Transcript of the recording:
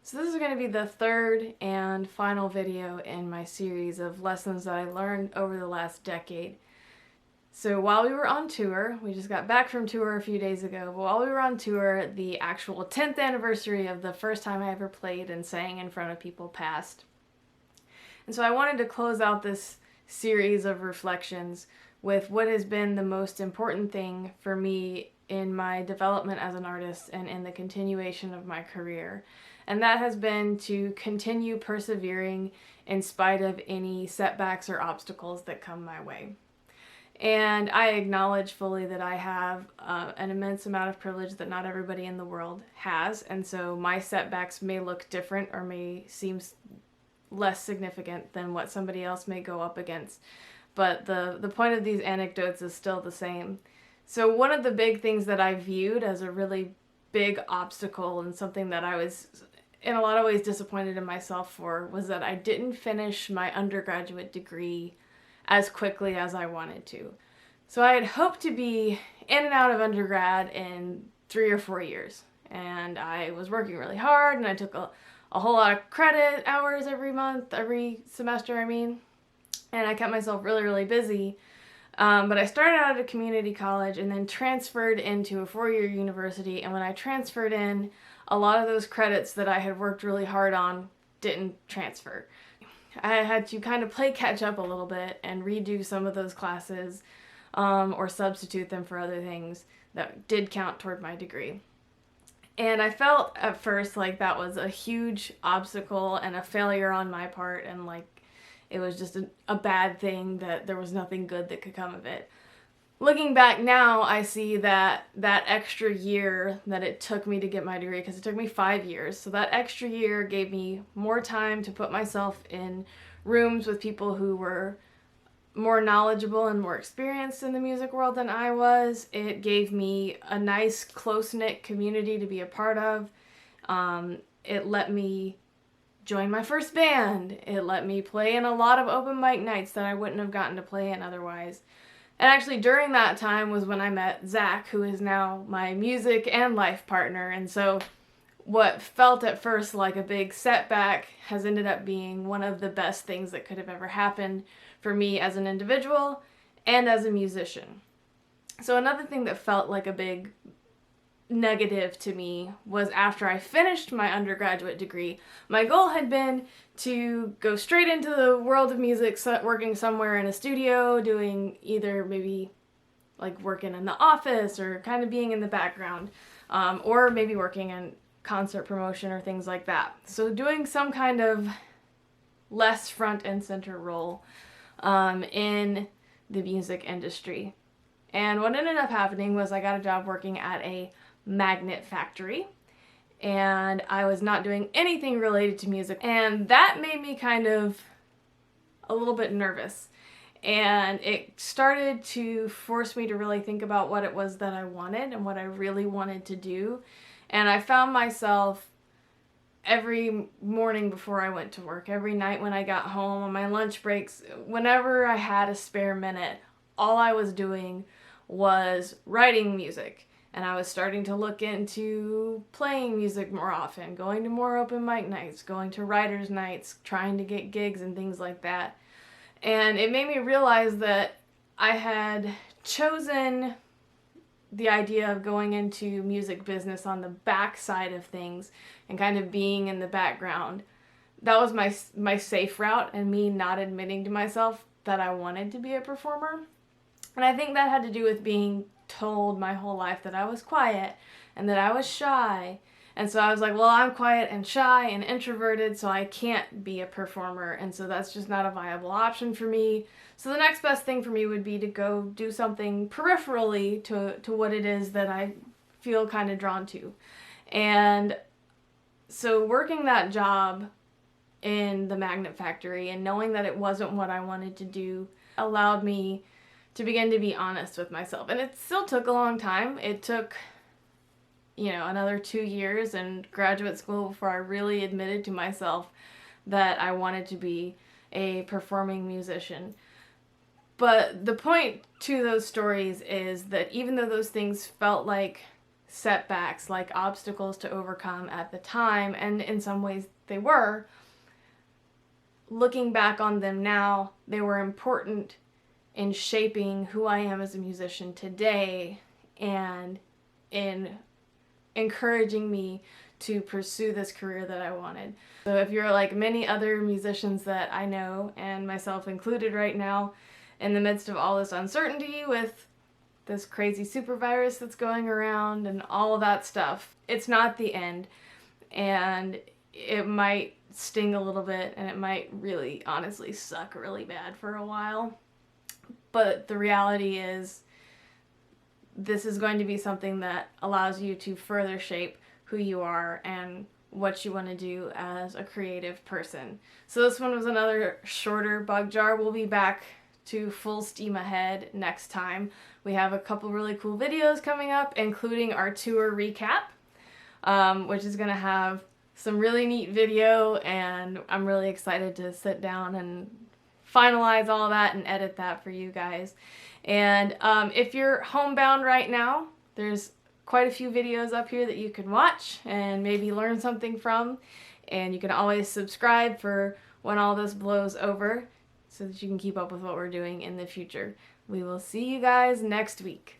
So this is going to be the third and final video in my series of lessons that I learned over the last decade. So while we were on tour, we just got back from tour a few days ago, but while we were on tour, the actual 10th anniversary of the first time I ever played and sang in front of people passed. And so I wanted to close out this series of reflections with what has been the most important thing for me in my development as an artist and in the continuation of my career. And that has been to continue persevering in spite of any setbacks or obstacles that come my way. And I acknowledge fully that I have an immense amount of privilege that not everybody in the world has. And so my setbacks may look different or may seem less significant than what somebody else may go up against. But the point of these anecdotes is still the same. So one of the big things that I viewed as a really big obstacle and something that I was in a lot of ways disappointed in myself for was that I didn't finish my undergraduate degree as quickly as I wanted to. So I had hoped to be in and out of undergrad in 3 or 4 years. And I was working really hard, and I took a whole lot of credit hours every semester, and I kept myself really, really busy. But I started out at a community college and then transferred into a 4-year university, and when I transferred in, a lot of those credits that I had worked really hard on didn't transfer. I had to kind of play catch up a little bit and redo some of those classes or substitute them for other things that did count toward my degree. And I felt at first like that was a huge obstacle and a failure on my part, and like it was just a bad thing, that there was nothing good that could come of it. Looking back now, I see that that extra year that it took me to get my degree, because it took me 5 years, so that extra year gave me more time to put myself in rooms with people who were more knowledgeable and more experienced in the music world than I was. It gave me a nice, close-knit community to be a part of. It let me join my first band. It let me play in a lot of open mic nights that I wouldn't have gotten to play in otherwise. And actually during that time was when I met Zach, who is now my music and life partner. And so what felt at first like a big setback has ended up being one of the best things that could have ever happened for me as an individual and as a musician. So another thing that felt like a big negative to me was after I finished my undergraduate degree, my goal had been to go straight into the world of music, working somewhere in a studio, doing either maybe like working in the office or kind of being in the background, or maybe working in concert promotion or things like that. So doing some kind of less front and center role in the music industry. And what ended up happening was I got a job working at a magnet factory, and I was not doing anything related to music, and that made me kind of a little bit nervous, and it started to force me to really think about what it was that I wanted and what I really wanted to do. And I found myself every morning before I went to work, every night when I got home, on my lunch breaks, whenever I had a spare minute, all I was doing was writing music. And I was starting to look into playing music more often, going to more open mic nights, going to writers' nights, trying to get gigs and things like that. And it made me realize that I had chosen the idea of going into music business on the back side of things and kind of being in the background. That was my safe route, and me not admitting to myself that I wanted to be a performer. And I think that had to do with being told my whole life that I was quiet and that I was shy. And so I was like, well, I'm quiet and shy and introverted, so I can't be a performer, and so that's just not a viable option for me. So the next best thing for me would be to go do something peripherally to what it is that I feel kind of drawn to. And so working that job in the magnet factory and knowing that it wasn't what I wanted to do allowed me to begin to be honest with myself. And it still took a long time. It took, another 2 years in graduate school before I really admitted to myself that I wanted to be a performing musician. But the point to those stories is that even though those things felt like setbacks, like obstacles to overcome at the time, and in some ways they were. Looking back on them now, they were important in shaping who I am as a musician today and in encouraging me to pursue this career that I wanted. So if you're like many other musicians that I know, and myself included right now, in the midst of all this uncertainty with this crazy super virus that's going around and all of that stuff, it's not the end, and it might sting a little bit, and it might really honestly suck really bad for a while, but the reality is this is going to be something that allows you to further shape who you are and what you want to do as a creative person. So this one was another shorter bug jar. We'll be back to full steam ahead next time. We have a couple really cool videos coming up, including our tour recap, which is going to have some really neat video, and I'm really excited to sit down and finalize all that and edit that for you guys. And if you're homebound right now, there's quite a few videos up here that you can watch and maybe learn something from, and you can always subscribe for when all this blows over so that you can keep up with what we're doing in the future. We will see you guys next week.